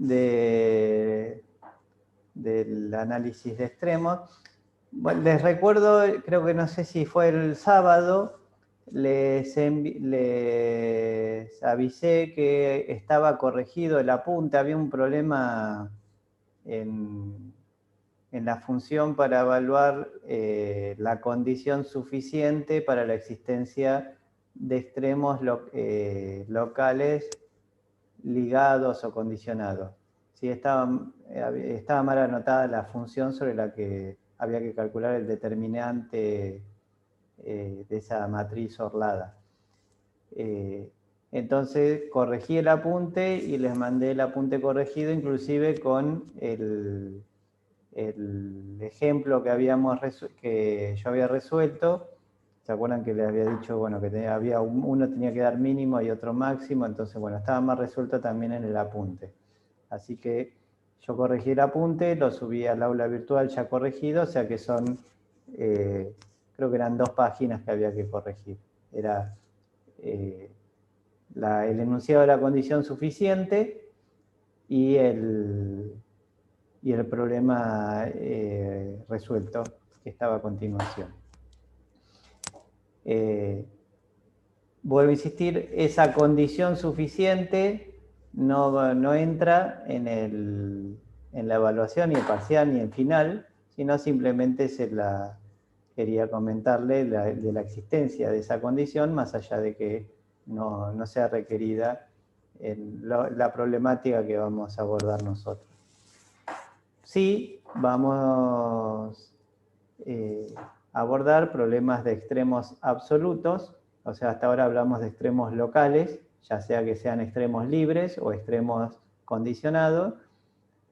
del análisis de extremos. Bueno, les recuerdo, creo que no sé si fue el sábado, les avisé que estaba corregido el apunte, había un problema en la función para evaluar la condición suficiente para la existencia de extremos locales ligados o condicionados. Sí, estaba mal anotada la función sobre la que había que calcular el determinante de esa matriz orlada. Entonces corregí el apunte y les mandé el apunte corregido, inclusive con el ejemplo que yo había resuelto. ¿Se acuerdan que les había dicho, bueno, que uno tenía que dar mínimo y otro máximo? Entonces, bueno, estaba más resuelto también en el apunte. Así que yo corregí el apunte, lo subí al aula virtual ya corregido, o sea que son, creo que eran 2 páginas que había que corregir. Era el enunciado de la condición suficiente y el problema resuelto que estaba a continuación. Vuelvo a insistir, esa condición suficiente no entra en la evaluación ni en parcial ni en final, sino simplemente quería comentarle de la existencia de esa condición, más allá de que no sea requerida en la problemática que vamos a abordar nosotros. Sí, vamos a abordar problemas de extremos absolutos, o sea, hasta ahora hablamos de extremos locales, ya sea que sean extremos libres o extremos condicionados,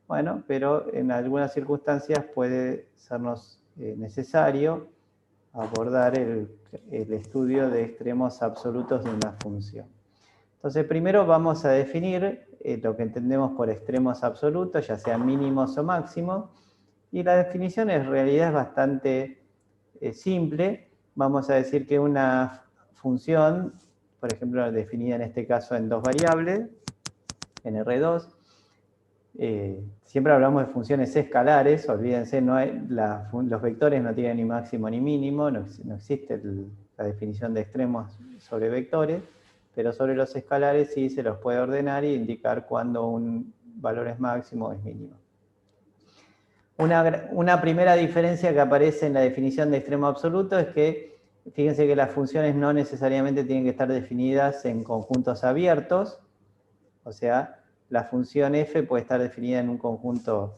bueno, pero en algunas circunstancias puede sernos necesario abordar el estudio de extremos absolutos de una función. Entonces, primero vamos a definir lo que entendemos por extremos absolutos, ya sean mínimos o máximos, y la definición en realidad es bastante simple. Vamos a decir que una función, por ejemplo, definida en este caso en 2 variables, en R2, siempre hablamos de funciones escalares, olvídense, los vectores no tienen ni máximo ni mínimo, no existe la definición de extremos sobre vectores, pero sobre los escalares sí se los puede ordenar e indicar cuándo un valor es máximo o es mínimo. Una primera diferencia que aparece en la definición de extremo absoluto es que, fíjense que las funciones no necesariamente tienen que estar definidas en conjuntos abiertos, o sea, la función f puede estar definida en un conjunto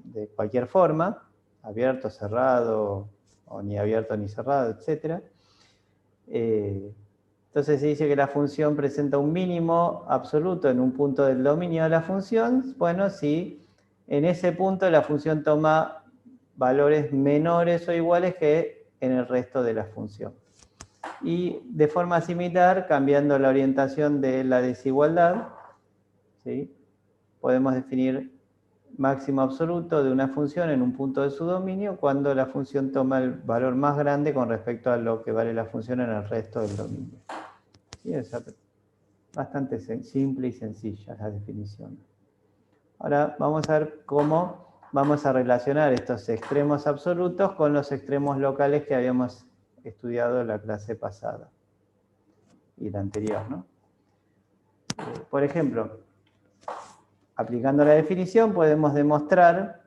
de cualquier forma, abierto, cerrado, o ni abierto ni cerrado, etc. Entonces se dice que la función presenta un mínimo absoluto en un punto del dominio de la función. Bueno, si en ese punto la función toma valores menores o iguales que en el resto de la función. Y de forma similar, cambiando la orientación de la desigualdad, ¿sí?, podemos definir máximo absoluto de una función en un punto de su dominio cuando la función toma el valor más grande con respecto a lo que vale la función en el resto del dominio. ¿Sí? Es bastante simple y sencilla la definición. Ahora vamos a ver cómo vamos a relacionar estos extremos absolutos con los extremos locales que habíamos estudiado en la clase pasada y la anterior, ¿no? Por ejemplo, aplicando la definición podemos demostrar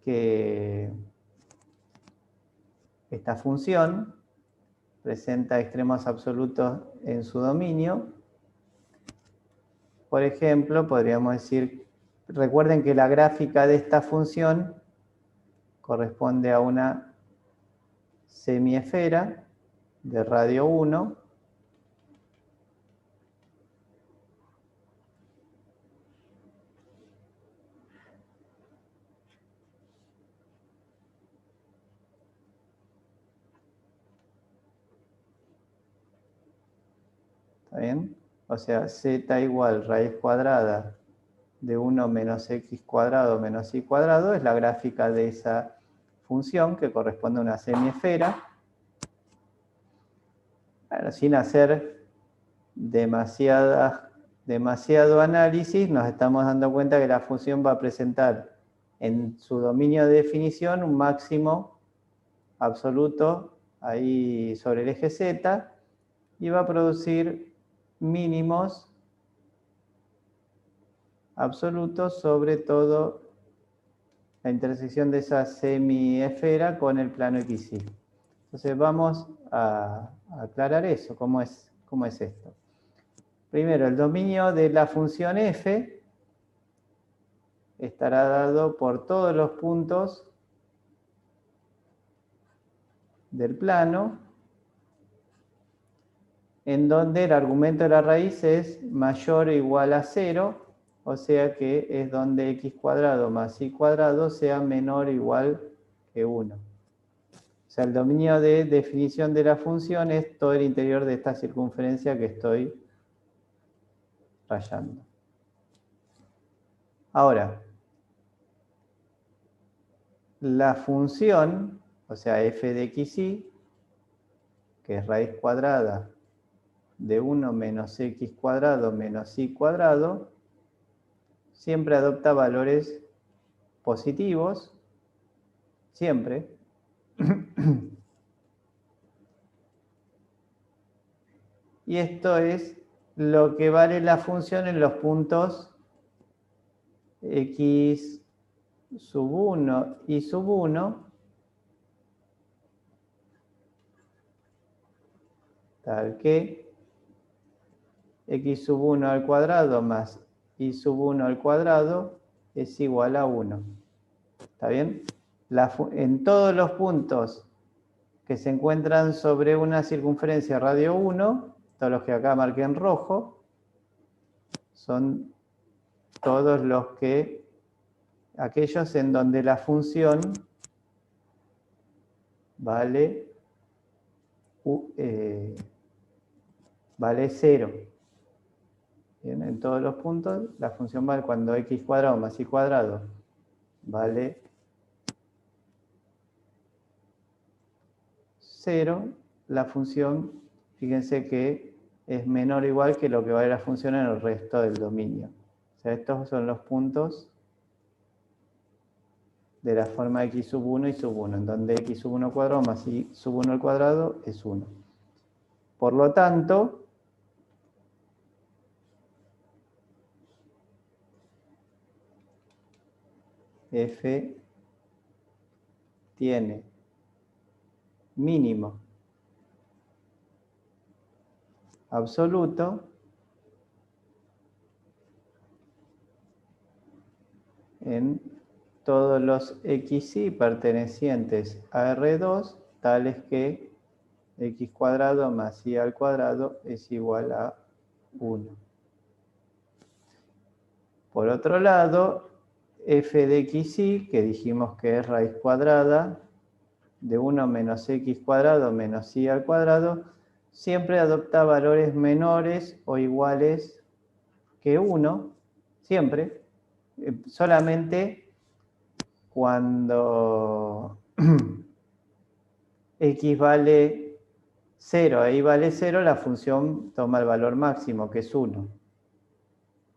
que esta función presenta extremos absolutos en su dominio. Por ejemplo, podríamos decir, recuerden que la gráfica de esta función corresponde a una semiesfera de radio 1. ¿Está bien? O sea, z igual raíz cuadrada de 1 menos x cuadrado menos y cuadrado es la gráfica de esa función que corresponde a una semiesfera. Bueno, sin hacer demasiadas demasiado análisis, nos estamos dando cuenta que la función va a presentar en su dominio de definición un máximo absoluto ahí sobre el eje Z y va a producir mínimos absolutos sobre todo la intersección de esa semiesfera con el plano XY. Entonces vamos a aclarar eso, cómo es esto. Primero, el dominio de la función f estará dado por todos los puntos del plano en donde el argumento de la raíz es mayor o igual a 0, o sea que es donde x cuadrado más y cuadrado sea menor o igual que 1. O sea, el dominio de definición de la función es todo el interior de esta circunferencia que estoy rayando. Ahora, la función, o sea, f de xy, que es raíz cuadrada de 1 menos x cuadrado menos y cuadrado, siempre adopta valores positivos, siempre. Y esto es lo que vale la función en los puntos x sub 1 y sub 1, tal que x sub 1 al cuadrado más y sub 1 al cuadrado es igual a 1. ¿Está bien? En todos los puntos que se encuentran sobre una circunferencia radio 1, todos los que acá marqué en rojo, son todos aquellos en donde la función vale 0. Bien, en todos los puntos la función vale cuando x cuadrado más y cuadrado vale 0, la función, fíjense que es menor o igual que lo que vale la función en el resto del dominio. O sea, estos son los puntos de la forma x sub 1 y sub 1, en donde x sub 1 al cuadrado más y sub 1 al cuadrado es 1. Por lo tanto, f tiene mínimo absoluto en todos los xy pertenecientes a R2, tales que x cuadrado más y al cuadrado es igual a 1. Por otro lado, f de xy, que dijimos que es raíz cuadrada de 1 menos x cuadrado menos y al cuadrado, siempre adopta valores menores o iguales que 1, siempre, solamente cuando x vale 0, ahí vale 0, la función toma el valor máximo, que es 1.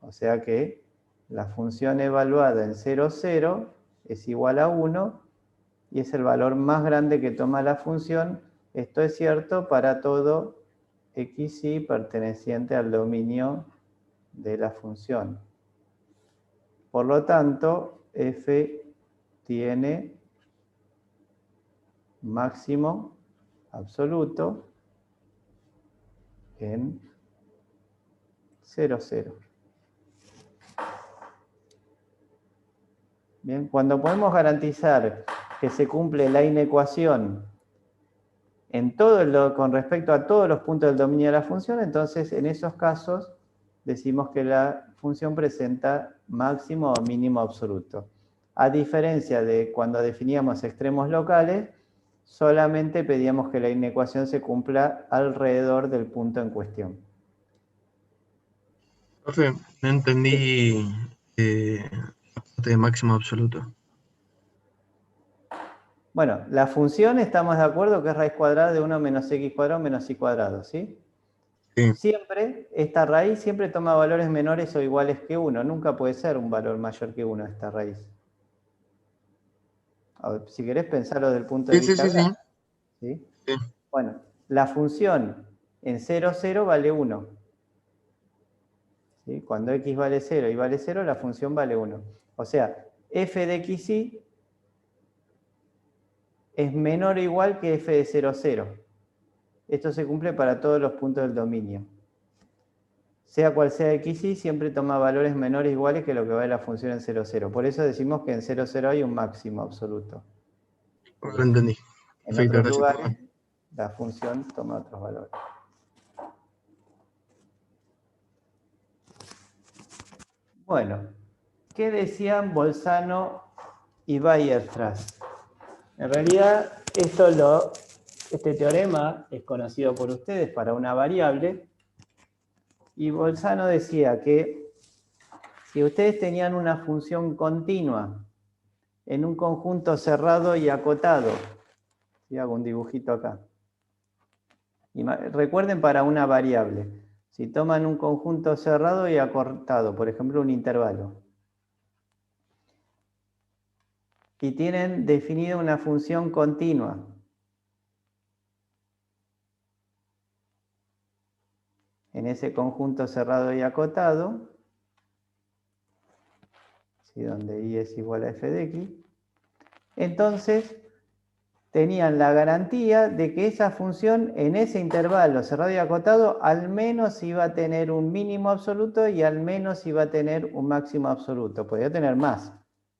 O sea que la función evaluada en 0, 0 es igual a 1 y es el valor más grande que toma la función. Esto es cierto para todo xy perteneciente al dominio de la función. Por lo tanto, f tiene máximo absoluto en 0, 0. Bien, cuando podemos garantizar que se cumple la inecuación con respecto a todos los puntos del dominio de la función, entonces en esos casos decimos que la función presenta máximo o mínimo absoluto. A diferencia de cuando definíamos extremos locales, solamente pedíamos que la inecuación se cumpla alrededor del punto en cuestión. Profe, no entendí la parte de máximo absoluto. Bueno, la función estamos de acuerdo que es raíz cuadrada de 1 menos x cuadrado menos y cuadrado, ¿sí? Sí. Siempre, esta raíz siempre toma valores menores o iguales que 1. Nunca puede ser un valor mayor que 1 esta raíz. A ver, si querés pensarlo desde el punto de Sí, sí, vista sí, sí. gráfico, ¿sí? Sí. Bueno, la función en 0, 0 vale 1. ¿Sí? Cuando x vale 0 y vale 0, la función vale 1. O sea, f de xy es menor o igual que f de 0, 0. Esto se cumple para todos los puntos del dominio. Sea cual sea xy, siempre toma valores menores o iguales que lo que vale la función en 0, 0. Por eso decimos que en 0, 0 hay un máximo absoluto. Lo entendí. En Perfecto, otros gracias, lugares, profe. la función toma otros valores. Bueno, ¿qué decían Bolzano y Weierstrass? En realidad, este teorema es conocido por ustedes para una variable, y Bolzano decía que si ustedes tenían una función continua en un conjunto cerrado y acotado, y hago un dibujito acá, y recuerden para una variable, si toman un conjunto cerrado y acotado, por ejemplo un intervalo, y tienen definida una función continua, en ese conjunto cerrado y acotado, ¿sí? Donde y es igual a f de x, entonces tenían la garantía de que esa función en ese intervalo cerrado y acotado al menos iba a tener un mínimo absoluto y al menos iba a tener un máximo absoluto. Podría tener más,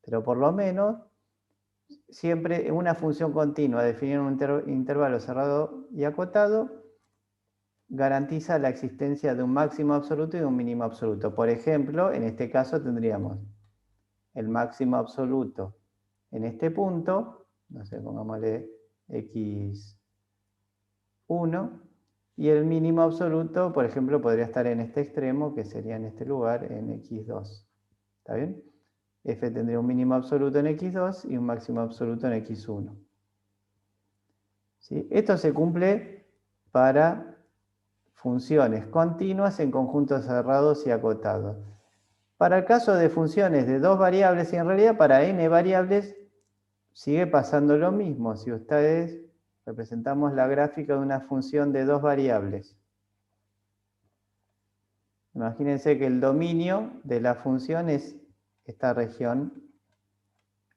pero por lo menos siempre una función continua definida en un intervalo cerrado y acotado garantiza la existencia de un máximo absoluto y de un mínimo absoluto. Por ejemplo, en este caso tendríamos el máximo absoluto en este punto, no sé, pongámosle x1, y el mínimo absoluto, por ejemplo, podría estar en este extremo, que sería en este lugar, en x2. ¿Está bien? F tendría un mínimo absoluto en x2 y un máximo absoluto en x1. ¿Sí? Esto se cumple para funciones continuas en conjuntos cerrados y acotados. Para el caso de funciones de dos variables, y en realidad para n variables, sigue pasando lo mismo. Si ustedes representamos la gráfica de una función de dos variables, imagínense que el dominio de la función es esta región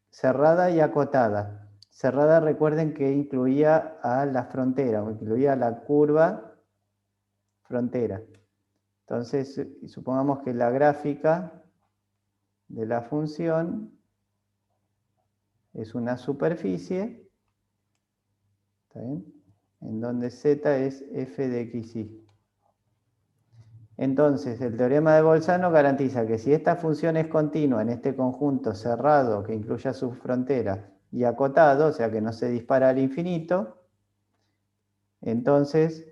cerrada y acotada. Cerrada, recuerden que incluía a la frontera, o incluía la curva frontera. Entonces, supongamos que la gráfica de la función es una superficie, ¿está bien? En donde z es f de xy. Entonces, el teorema de Bolzano garantiza que si esta función es continua en este conjunto cerrado que incluya su frontera y acotado, o sea que no se dispara al infinito, entonces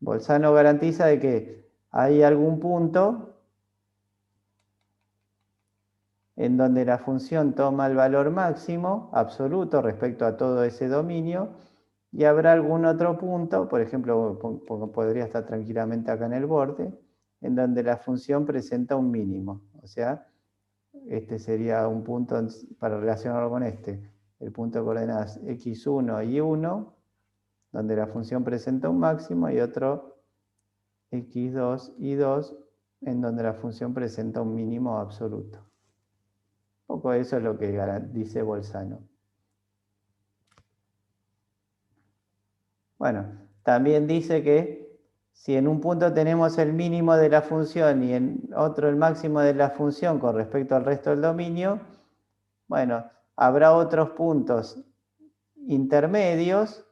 Bolzano garantiza de que hay algún punto en donde la función toma el valor máximo absoluto respecto a todo ese dominio, y habrá algún otro punto, por ejemplo, podría estar tranquilamente acá en el borde, en donde la función presenta un mínimo. O sea, este sería un punto para relacionarlo con este, el punto de coordenadas x1 y 1, donde la función presenta un máximo, y otro x2 y 2, en donde la función presenta un mínimo absoluto. Un poco eso es lo que dice Bolzano. Bueno, también dice que si en un punto tenemos el mínimo de la función y en otro el máximo de la función con respecto al resto del dominio, bueno, habrá otros puntos intermedios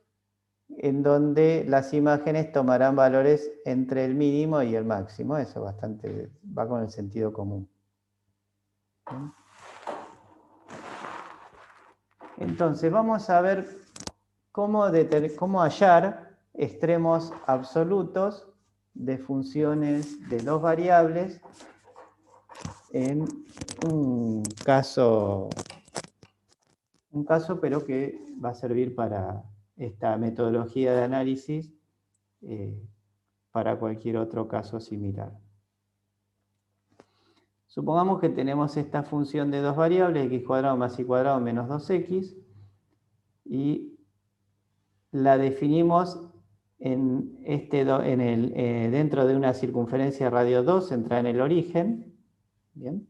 en donde las imágenes tomarán valores entre el mínimo y el máximo. Eso bastante va con el sentido común. Entonces, vamos a ver cómo hallar extremos absolutos de funciones de dos variables en un caso pero que va a servir para esta metodología de análisis para cualquier otro caso similar. Supongamos que tenemos esta función de dos variables, x cuadrado más y cuadrado menos 2x, y la definimos dentro de una circunferencia radio 2 centrada en el origen. Bien.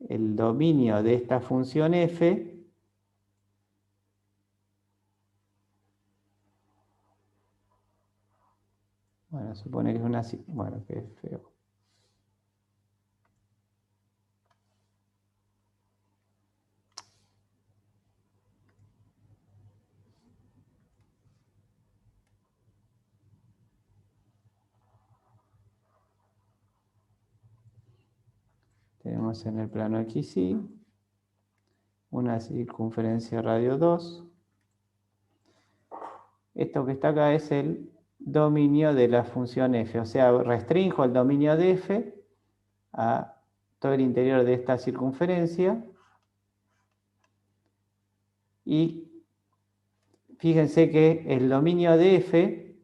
El dominio de esta función f bueno, supone que es una... Bueno, que es feo. Tenemos en el plano XY una circunferencia radio 2. Esto que está acá es el dominio de la función f, o sea, restringo el dominio de f a todo el interior de esta circunferencia y fíjense que el dominio de f,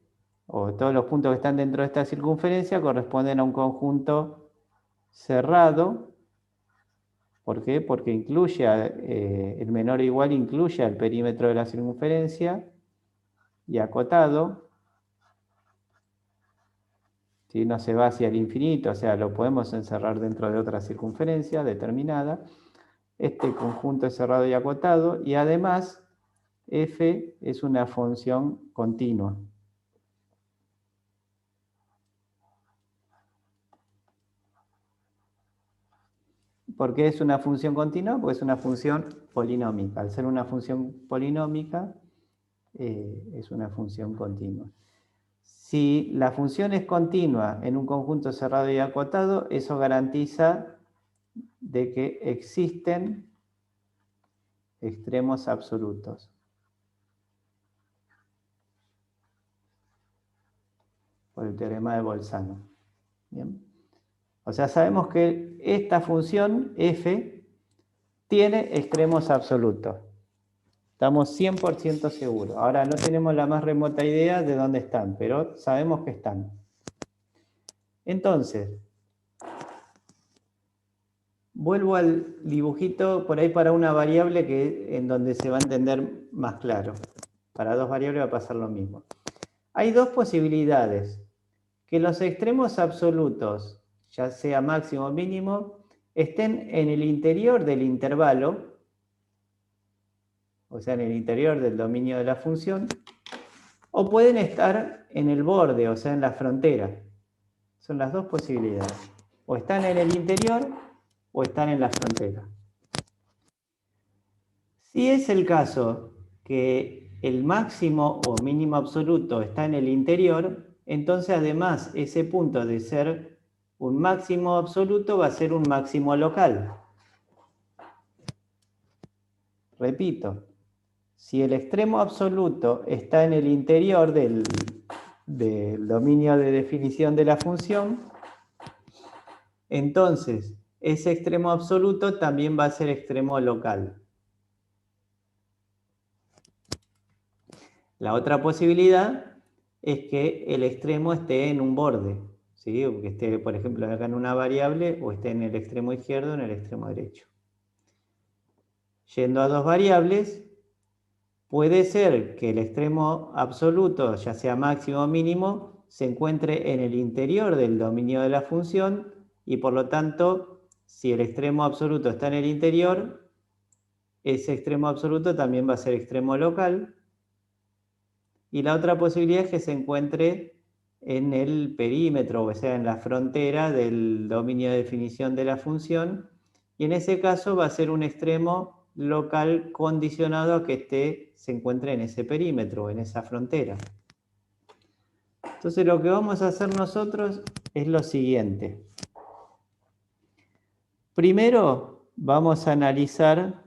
o todos los puntos que están dentro de esta circunferencia, corresponden a un conjunto cerrado. ¿Por qué? Porque incluye, el menor o igual incluye al perímetro de la circunferencia y acotado. ¿Sí? No se va hacia el infinito, o sea, lo podemos encerrar dentro de otra circunferencia determinada. Este conjunto es cerrado y acotado, y además f es una función continua. ¿Por qué es una función continua? Porque es una función polinómica. Al ser una función polinómica, es una función continua. Si la función es continua en un conjunto cerrado y acotado, eso garantiza de que existen extremos absolutos. Por el teorema de Bolzano. ¿Bien? O sea, sabemos que esta función f tiene extremos absolutos. Estamos 100% seguros. Ahora no tenemos la más remota idea de dónde están, pero sabemos que están. Entonces, vuelvo al dibujito por ahí para una variable en donde se va a entender más claro. Para dos variables va a pasar lo mismo. Hay dos posibilidades. Que los extremos absolutos, ya sea máximo o mínimo, estén en el interior del intervalo, o sea, en el interior del dominio de la función, o pueden estar en el borde, o sea, en la frontera. Son las dos posibilidades. O están en el interior o están en la frontera. Si es el caso que el máximo o mínimo absoluto está en el interior, entonces además ese punto de ser un máximo absoluto va a ser un máximo local. Repito, si el extremo absoluto está en el interior del dominio de definición de la función, entonces ese extremo absoluto también va a ser extremo local. La otra posibilidad es que el extremo esté en un borde, ¿sí? O que esté, por ejemplo, acá en una variable, o esté en el extremo izquierdo o en el extremo derecho. Yendo a dos variables, puede ser que el extremo absoluto, ya sea máximo o mínimo, se encuentre en el interior del dominio de la función y por lo tanto, si el extremo absoluto está en el interior, ese extremo absoluto también va a ser extremo local. Y la otra posibilidad es que se encuentre en el perímetro, o sea, en la frontera del dominio de definición de la función, y en ese caso va a ser un extremo local condicionado a que se encuentre en ese perímetro, en esa frontera. Entonces lo que vamos a hacer nosotros es lo siguiente. Primero vamos a analizar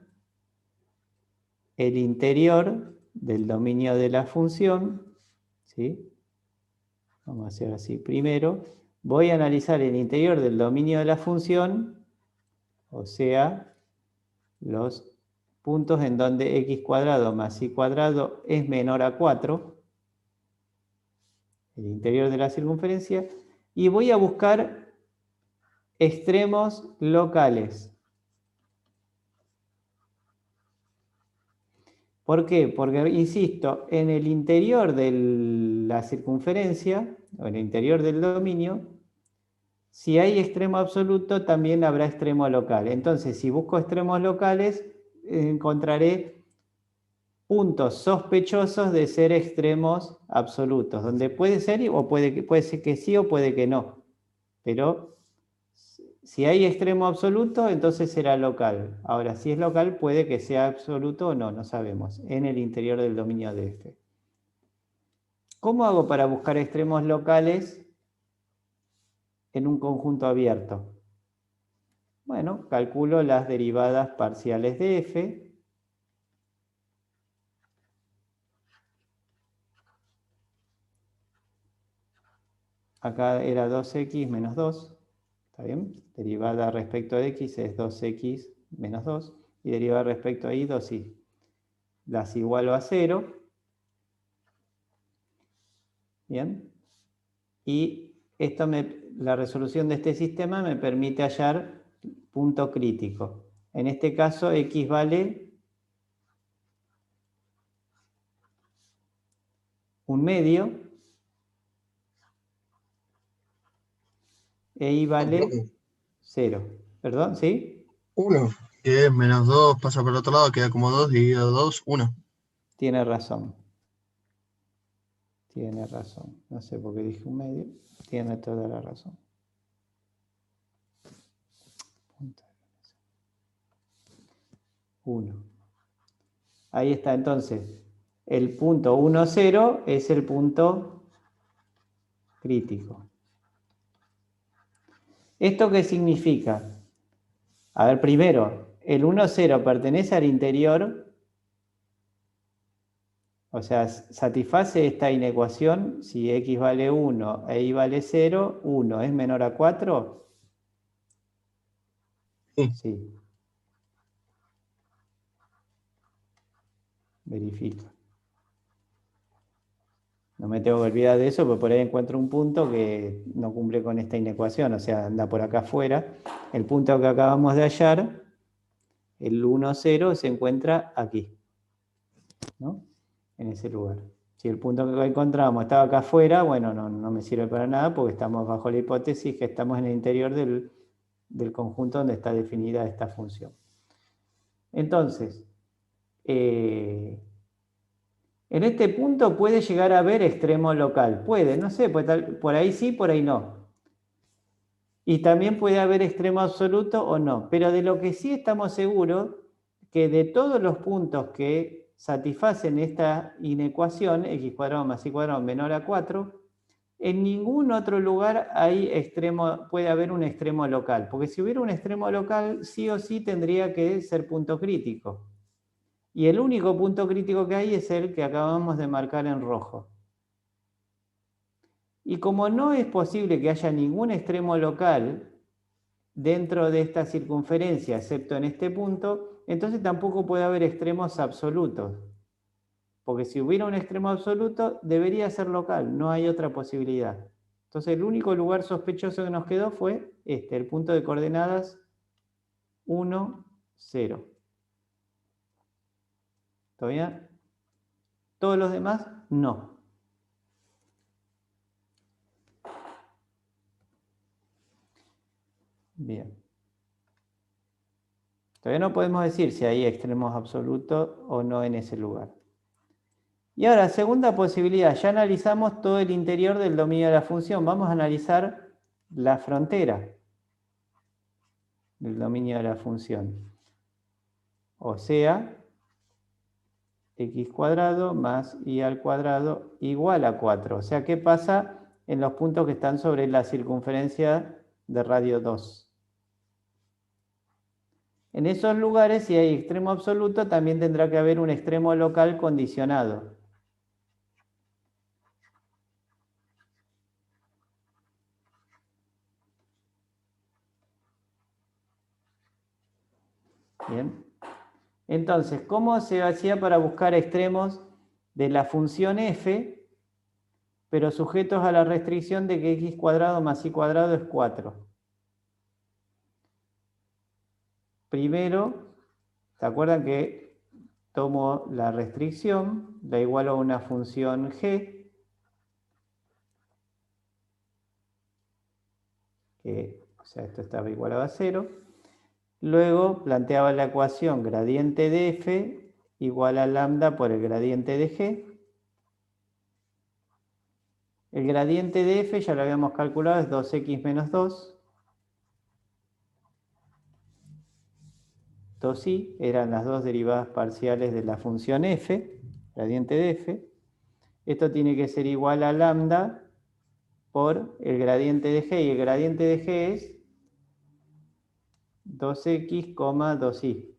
el interior del dominio de la función, ¿sí? Vamos a hacer así. Primero voy a analizar el interior del dominio de la función, o sea, los puntos en donde x² más y² es menor a 4. el interior de la circunferencia, y voy a buscar extremos locales. ¿Por qué? Porque, insisto, en el interior de la circunferencia, o en el interior del dominio, si hay extremo absoluto, también habrá extremo local. Entonces, si busco extremos locales, encontraré puntos sospechosos de ser extremos absolutos, donde puede ser o puede ser que sí o puede que no. Pero si hay extremo absoluto, entonces será local. Ahora, si es local, puede que sea absoluto o no, no sabemos, en el interior del dominio de F. ¿Cómo hago para buscar extremos locales en un conjunto abierto? Bueno, calculo las derivadas parciales de F. Acá era 2x menos 2. ¿Está bien? Derivada respecto de x es 2x menos 2. Y derivada respecto a y, 2y. Las igualo a 0. Bien. Y la resolución de este sistema me permite hallar punto crítico. En este caso, x vale 1/2 e y vale 0. ¿Perdón? ¿Sí? 1, que es menos 2, pasa por el otro lado, queda como 2, dividido 2, 1. Tiene razón. Tiene razón. No sé por qué dije 1/2. Tiene toda la razón. 1. Ahí está, entonces. El punto 1, 0 es el punto crítico. ¿Esto qué significa? A ver, primero, el 1, 0 pertenece al interior, o sea, satisface esta inecuación, si x vale 1 e y vale 0, 1 es menor a 4. Sí. Sí. Verifica. No me tengo que olvidar de eso, porque por ahí encuentro un punto que no cumple con esta inecuación, o sea, anda por acá afuera. El punto que acabamos de hallar, el 1, 0, se encuentra aquí, ¿no? En ese lugar. Si el punto que encontramos estaba acá afuera, bueno, no me sirve para nada porque estamos bajo la hipótesis que estamos en el interior del conjunto donde está definida esta función. Entonces, en este punto puede llegar a haber extremo local. Puede, no sé, por ahí sí, por ahí no. Y también puede haber extremo absoluto o no. Pero de lo que sí estamos seguros, que de todos los puntos que satisfacen esta inecuación, x² más y² menor a 4, en ningún otro lugar puede haber un extremo local. Porque si hubiera un extremo local, sí o sí tendría que ser punto crítico. Y el único punto crítico que hay es el que acabamos de marcar en rojo. Y como no es posible que haya ningún extremo local dentro de esta circunferencia, excepto en este punto, entonces tampoco puede haber extremos absolutos. Porque si hubiera un extremo absoluto, debería ser local, no hay otra posibilidad. Entonces el único lugar sospechoso que nos quedó fue el punto de coordenadas 1, 0. ¿Todavía? Todos los demás, no. Bien. Todavía no podemos decir si hay extremos absolutos o no en ese lugar. Y ahora, segunda posibilidad, ya analizamos todo el interior del dominio de la función. Vamos a analizar la frontera del dominio de la función. O sea, x² más y² igual a 4. O sea, ¿qué pasa en los puntos que están sobre la circunferencia de radio 2? En esos lugares, si hay extremo absoluto, también tendrá que haber un extremo local condicionado. Bien. Entonces, ¿cómo se hacía para buscar extremos de la función f pero sujetos a la restricción de que x cuadrado más y cuadrado es 4. Primero, ¿se acuerdan que tomo la restricción, la igualo a una función g, o sea, esto estaba igualado a 0. Luego planteaba la ecuación gradiente de f igual a lambda por el gradiente de g. El gradiente de f ya lo habíamos calculado, es 2x menos 2. 2i eran las dos derivadas parciales de la función f, gradiente de f. Esto tiene que ser igual a lambda por el gradiente de g, y el gradiente de g es 2x, 2i.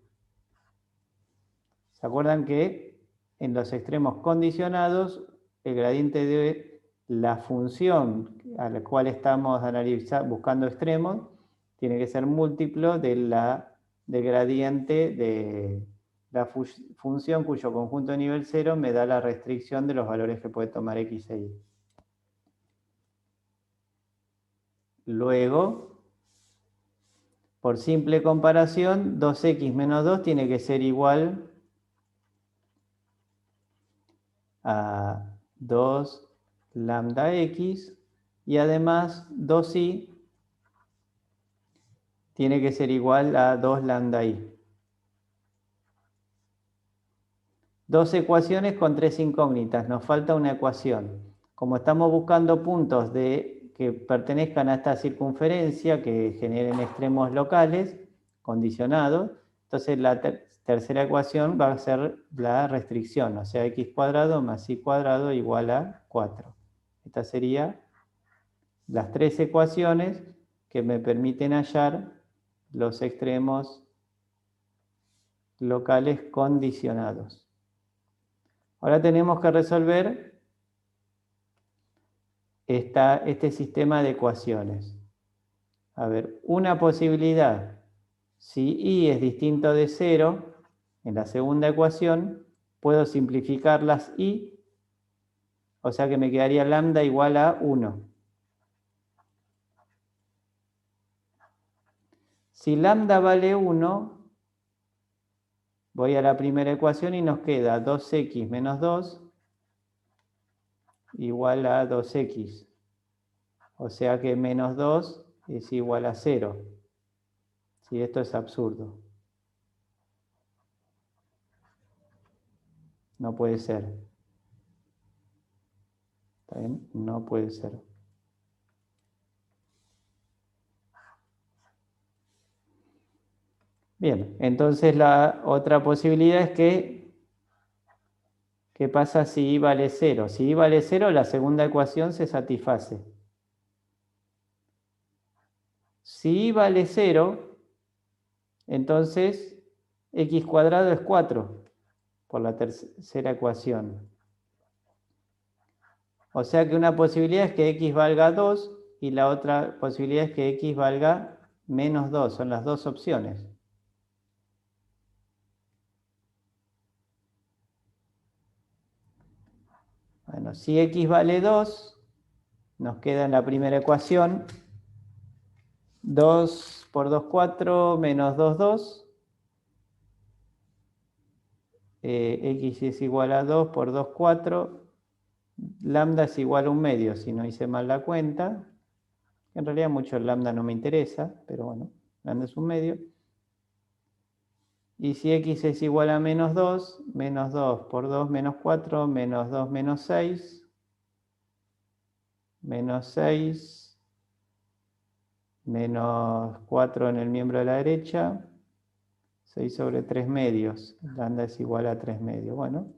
¿Se acuerdan que en los extremos condicionados el gradiente de la función a la cual estamos buscando extremos tiene que ser múltiplo del gradiente de la función cuyo conjunto de nivel 0 me da la restricción de los valores que puede tomar x e y? Luego, por simple comparación, 2x menos 2 tiene que ser igual a 2 lambda x, y además 2i tiene que ser igual a 2 lambda i. Dos ecuaciones con tres incógnitas, nos falta una ecuación. Como estamos buscando puntos que pertenezcan a esta circunferencia, que generen extremos locales, condicionados, entonces la tercera ecuación va a ser la restricción, o sea, x cuadrado más y cuadrado igual a 4. Estas serían las tres ecuaciones que me permiten hallar los extremos locales condicionados. Ahora tenemos que resolver este sistema de ecuaciones. A ver, una posibilidad, si i es distinto de 0, en la segunda ecuación, puedo simplificar las i, o sea que me quedaría lambda igual a 1. Si lambda vale 1, voy a la primera ecuación y nos queda 2x menos 2 igual a 2x. O sea que menos 2 es igual a 0. Si esto es absurdo. No puede ser. ¿Está bien? No puede ser. Bien, entonces la otra posibilidad es que, ¿qué pasa si i vale 0? Si i vale 0, la segunda ecuación se satisface. Si i vale 0, entonces x cuadrado es 4 por la tercera ecuación. O sea que una posibilidad es que x valga 2 y la otra posibilidad es que x valga menos 2. Son las dos opciones. Bueno, si x vale 2, nos queda en la primera ecuación 2 por 2, 4, menos 2, 2. X es igual a 2 por 2, 4. Lambda es igual a 1/2, si no hice mal la cuenta. En realidad mucho el lambda no me interesa, pero bueno, lambda es 1/2. Y si x es igual a menos 2 por 2, menos 4, menos 2, menos 6. Menos 6, menos 4 en el miembro de la derecha, 6 sobre 3 medios. Lambda es igual a 3 medios. Bueno,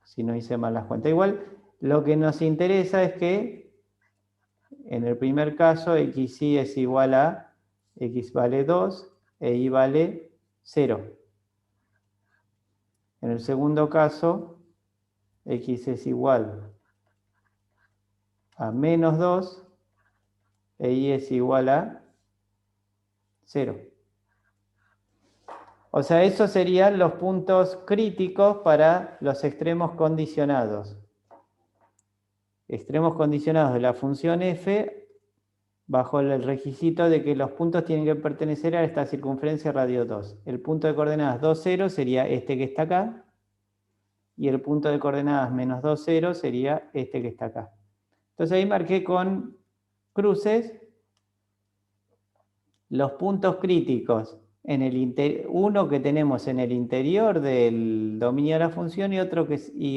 si no hice mal las cuentas. Igual, lo que nos interesa es que en el primer caso xy es igual a x vale 2 e y vale 0. En el segundo caso, x es igual a menos 2 e y es igual a 0. O sea, esos serían los puntos críticos para los extremos condicionados. extremos condicionados de la función f bajo el requisito de que los puntos tienen que pertenecer a esta circunferencia radio 2. El punto de coordenadas 2, 0 sería este que está acá, y el punto de coordenadas menos 2, 0 sería este que está acá. Entonces ahí marqué con cruces los puntos críticos, uno que tenemos en el interior del dominio de la función y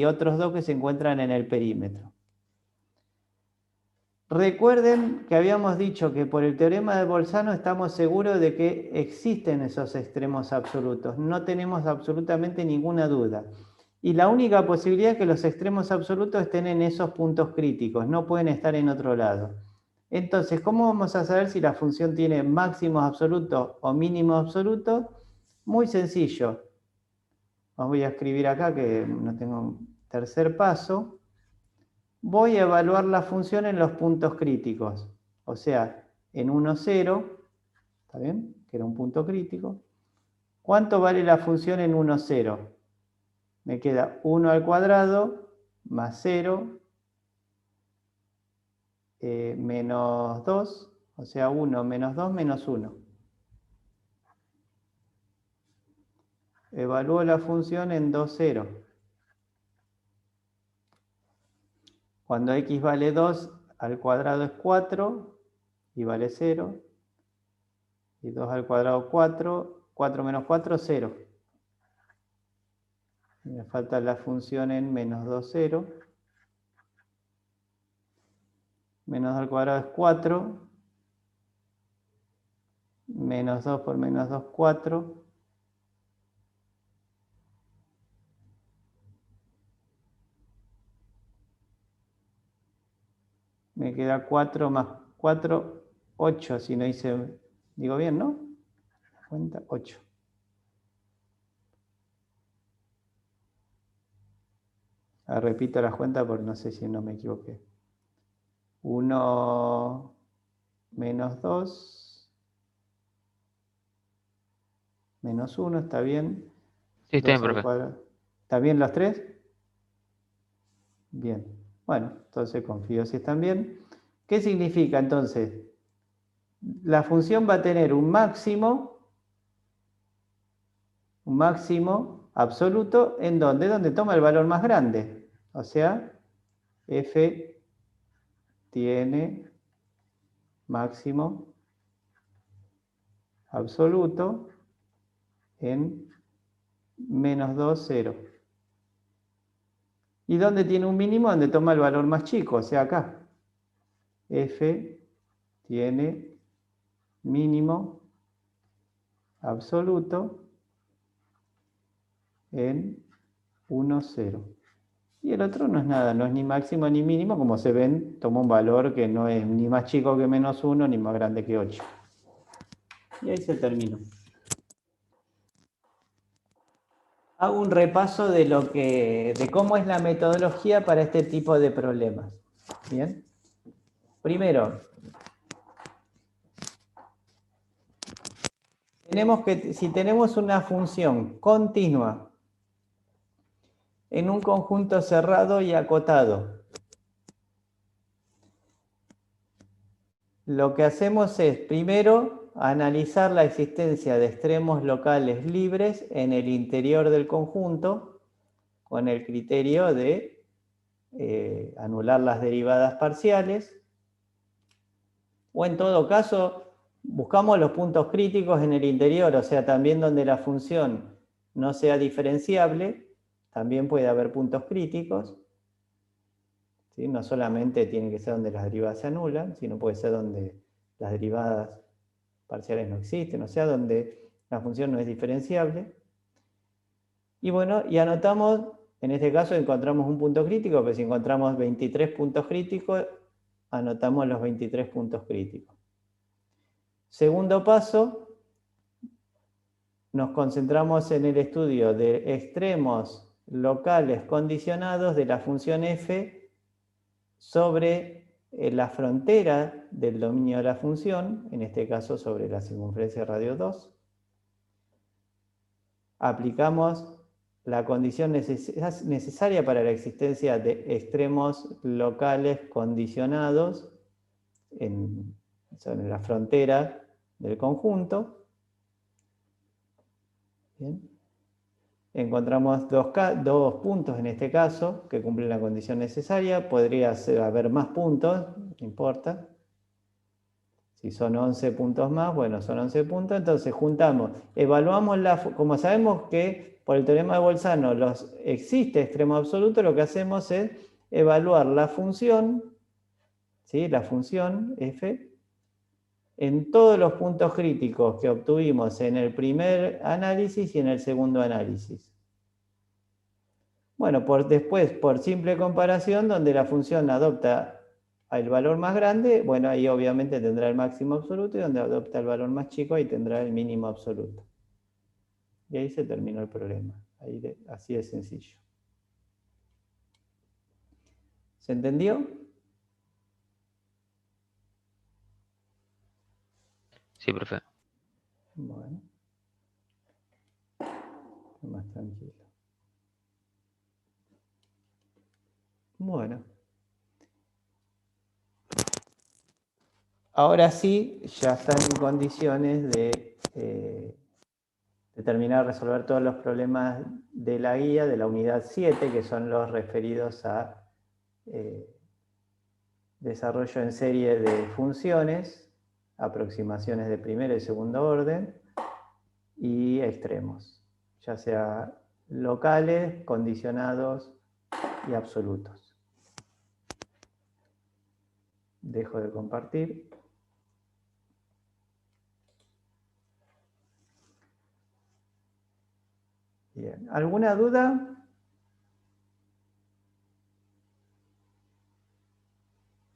otros dos que se encuentran en el perímetro. Recuerden que habíamos dicho que por el teorema de Bolzano estamos seguros de que existen esos extremos absolutos. No tenemos absolutamente ninguna duda. Y la única posibilidad es que los extremos absolutos estén en esos puntos críticos, no pueden estar en otro lado. Entonces, ¿cómo vamos a saber si la función tiene máximos absolutos o mínimos absolutos? Muy sencillo. Os voy a escribir acá que no tengo un tercer paso. Voy a evaluar la función en los puntos críticos. O sea, en 1, 0, ¿está bien? Que era un punto crítico. ¿Cuánto vale la función en 1, 0? Me queda 1 al cuadrado más 0 menos 2, o sea 1 menos 2 menos 1. Evalúo la función en 2, 0. Cuando x vale 2 al cuadrado es 4 y vale 0. Y 2 al cuadrado 4, 4 menos 4, 0. Me falta la función en menos 2, 0. Menos 2 al cuadrado es 4. Menos 2 por menos 2, 4. Me queda 4 más 4, 8, si no hice, digo bien, ¿no? Cuenta, 8. Ahora repito las cuentas porque no sé si no me equivoqué. 1 menos 2 menos 1, ¿está bien? Sí, está 2 bien, al profe. cuadrado. ¿Está bien los tres? Bien. Bueno, entonces confío si están bien. ¿Qué significa entonces? La función va a tener un máximo absoluto, ¿en dónde? Donde toma el valor más grande. O sea, f tiene máximo absoluto en menos 2, 0. ¿Y dónde tiene un mínimo? Donde toma el valor más chico, o sea acá. F tiene mínimo absoluto en 1, 0. Y el otro no es nada, no es ni máximo ni mínimo, como se ven, toma un valor que no es ni más chico que menos 1, ni más grande que 8. Y ahí se terminó. Hago un repaso de cómo es la metodología para este tipo de problemas. Bien. Primero, si tenemos una función continua en un conjunto cerrado y acotado, lo que hacemos es, primero, analizar la existencia de extremos locales libres en el interior del conjunto con el criterio de anular las derivadas parciales, o en todo caso, buscamos los puntos críticos en el interior, o sea, también donde la función no sea diferenciable, también puede haber puntos críticos, ¿sí? No solamente tiene que ser donde las derivadas se anulan, sino puede ser donde las derivadas parciales no existen, o sea, donde la función no es diferenciable. Y bueno, y anotamos, en este caso encontramos un punto crítico, pero si encontramos 23 puntos críticos, anotamos los 23 puntos críticos. Segundo paso, nos concentramos en el estudio de extremos locales condicionados de la función f sobre la frontera del dominio de la función, en este caso sobre la circunferencia radio 2. Aplicamos la condición necesaria para la existencia de extremos locales condicionados en la frontera del conjunto. Bien. Encontramos dos puntos en este caso que cumplen la condición necesaria. Podría haber más puntos, no importa. Si son 11 puntos más, bueno, son 11 puntos. Entonces juntamos, evaluamos como sabemos que por el teorema de Bolzano existe extremo absoluto, lo que hacemos es evaluar la función, ¿sí? La función f, en todos los puntos críticos que obtuvimos en el primer análisis y en el segundo análisis. Bueno, después, por simple comparación, donde la función adopta el valor más grande, bueno, ahí obviamente tendrá el máximo absoluto, y donde adopta el valor más chico, ahí tendrá el mínimo absoluto. Y ahí se terminó el problema. Así de sencillo. ¿Se entendió? Sí, profe. Bueno. Más tranquilo. Bueno. Ahora sí, ya están en condiciones de terminar de resolver todos los problemas de la guía, de la unidad 7, que son los referidos a desarrollo en serie de funciones, aproximaciones de primer y segundo orden, y extremos, ya sea locales, condicionados y absolutos. Dejo de compartir. Bien. ¿Alguna duda?